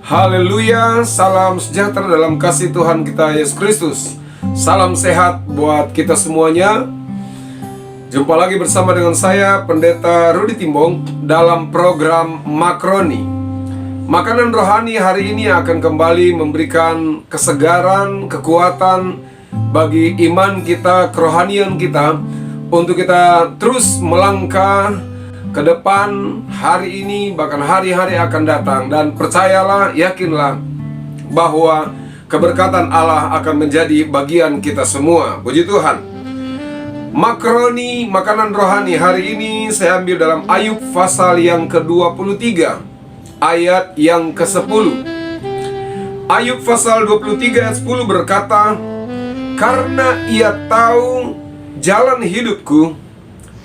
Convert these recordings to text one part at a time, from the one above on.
Haleluya, salam sejahtera dalam kasih Tuhan kita Yesus Kristus. Salam sehat buat kita semuanya. Jumpa lagi bersama dengan saya, Pendeta Rudi Timbong, dalam program Makroni. Makanan rohani hari ini akan kembali memberikan kesegaran, kekuatan bagi iman kita, kerohanian kita, untuk kita terus melangkah ke depan hari ini, bahkan hari-hari akan datang. Dan percayalah, yakinlah bahwa keberkatan Allah akan menjadi bagian kita semua. Puji Tuhan. Makroni, makanan rohani, hari ini saya ambil dalam Ayub pasal yang ke-23, ayat yang ke-10. Ayub pasal 23 ayat 10 berkata, "Karena ia tahu jalan hidupku,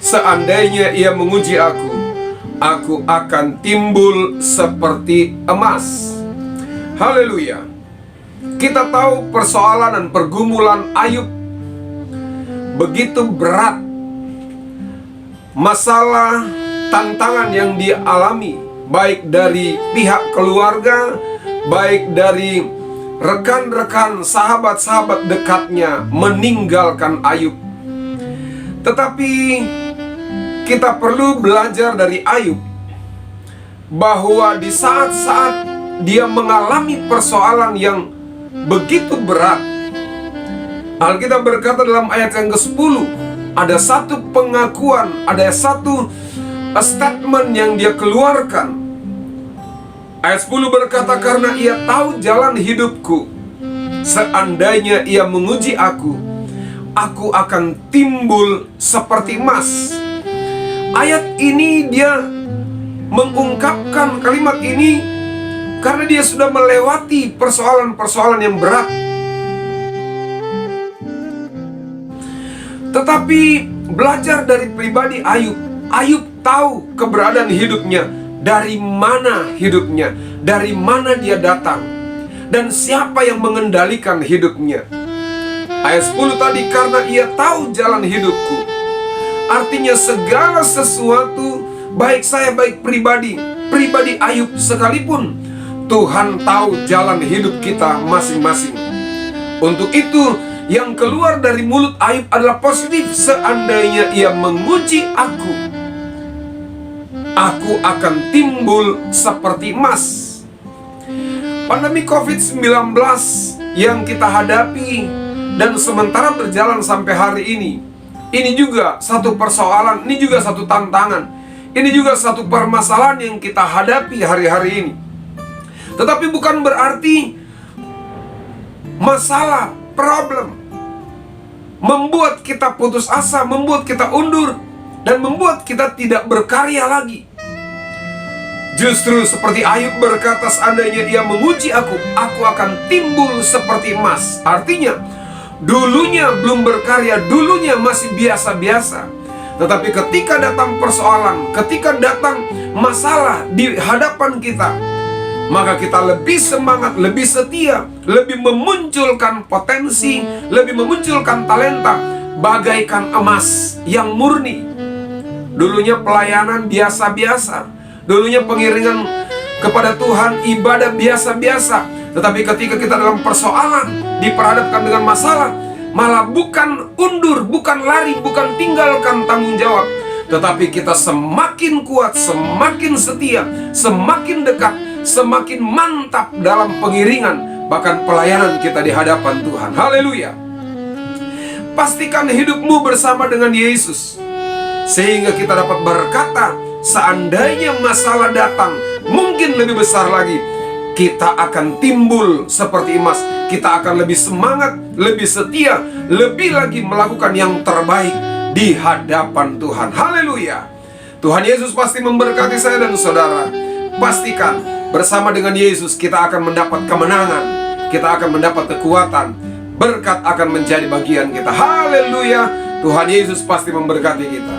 seandainya ia menguji aku akan timbul seperti emas." Haleluya. Kita tahu persoalan dan pergumulan Ayub begitu berat. Masalah, tantangan yang dia alami, baik dari pihak keluarga, baik dari rekan-rekan, sahabat-sahabat dekatnya meninggalkan Ayub. Tetapi kita perlu belajar dari Ayub bahwa di saat-saat dia mengalami persoalan yang begitu berat, Alkitab berkata dalam ayat yang ke-10, ada satu pengakuan, ada satu statement yang dia keluarkan. Ayat 10 berkata, "Karena ia tahu jalan hidupku, seandainya ia menguji aku akan timbul seperti emas." Ayat ini dia mengungkapkan kalimat ini karena dia sudah melewati persoalan-persoalan yang berat. Tetapi belajar dari pribadi Ayub, Ayub tahu keberadaan hidupnya, dari mana hidupnya, dari mana dia datang, dan siapa yang mengendalikan hidupnya. Ayat 10 tadi, "Karena ia tahu jalan hidupku." Artinya segala sesuatu, baik saya, baik pribadi Ayub sekalipun, Tuhan tahu jalan hidup kita masing-masing. Untuk itu, yang keluar dari mulut Ayub adalah positif. Seandainya ia menguji aku akan timbul seperti emas. Pandemi COVID-19 yang kita hadapi dan sementara berjalan sampai hari ini juga satu persoalan, ini juga satu tantangan, ini juga satu permasalahan yang kita hadapi hari-hari ini. Tetapi bukan berarti masalah, problem membuat kita putus asa, membuat kita undur, dan membuat kita tidak berkarya lagi. Justru seperti Ayub berkata, "Seandainya ia menguji aku akan timbul seperti emas." Artinya, dulunya belum berkarya, dulunya masih biasa-biasa. Tetapi ketika datang persoalan, ketika datang masalah di hadapan kita, maka kita lebih semangat, lebih setia, lebih memunculkan potensi, lebih memunculkan talenta, bagaikan emas yang murni. Dulunya pelayanan biasa-biasa, dulunya pengiringan kepada Tuhan, ibadah biasa-biasa. Tetapi ketika kita dalam persoalan, diperhadapkan dengan masalah, malah bukan undur, bukan lari, bukan tinggalkan tanggung jawab, tetapi kita semakin kuat, semakin setia, semakin dekat, semakin mantap dalam pengiringan, bahkan pelayanan kita di hadapan Tuhan. Haleluya. Pastikan hidupmu bersama dengan Yesus, sehingga kita dapat berkata, seandainya masalah datang, mungkin lebih besar lagi, kita akan timbul seperti emas. Kita akan lebih semangat, lebih setia, lebih lagi melakukan yang terbaik di hadapan Tuhan. Haleluya. Tuhan Yesus pasti memberkati saya dan saudara. Pastikan bersama dengan Yesus kita akan mendapat kemenangan, kita akan mendapat kekuatan, berkat akan menjadi bagian kita. Haleluya. Tuhan Yesus pasti memberkati kita.